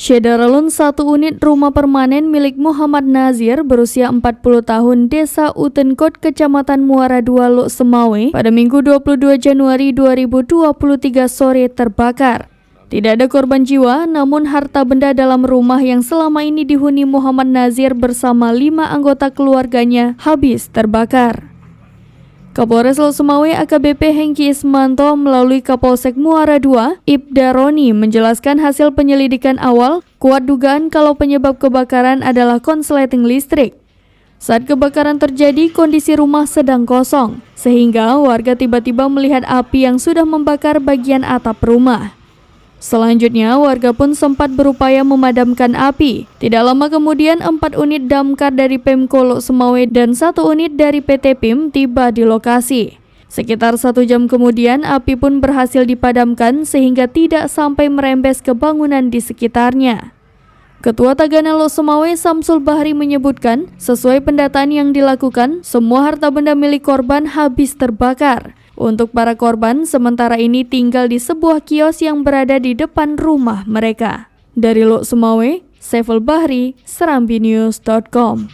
Syederalun, satu unit rumah permanen milik Muhammad Nazir berusia 40 tahun Desa Utenkot, Kecamatan Muara II, Lok Semawe pada Minggu 22 Januari 2023 sore terbakar. Tidak ada korban jiwa, namun harta benda dalam rumah yang selama ini dihuni Muhammad Nazir bersama 5 anggota keluarganya habis terbakar. Kapolres Lok Semawe AKBP Hengki Ismanto melalui Kapolsek Muara II, Ibda Roni, menjelaskan hasil penyelidikan awal kuat dugaan kalau penyebab kebakaran adalah konsleting listrik. Saat kebakaran terjadi, kondisi rumah sedang kosong, sehingga warga tiba-tiba melihat api yang sudah membakar bagian atap rumah. Selanjutnya, warga pun sempat berupaya memadamkan api. Tidak lama kemudian, 4 unit damkar dari Pemko Lok Semawe dan 1 unit dari PT PIM tiba di lokasi. Sekitar 1 jam kemudian, api pun berhasil dipadamkan sehingga tidak sampai merembes ke bangunan di sekitarnya. Ketua Tagana Lok Semawe Samsul Bahri menyebutkan, sesuai pendataan yang dilakukan, semua harta benda milik korban habis terbakar. Untuk para korban, sementara ini tinggal di sebuah kios yang berada di depan rumah mereka. Dari Lok Semawe, Saiful Bahri, serambinews.com.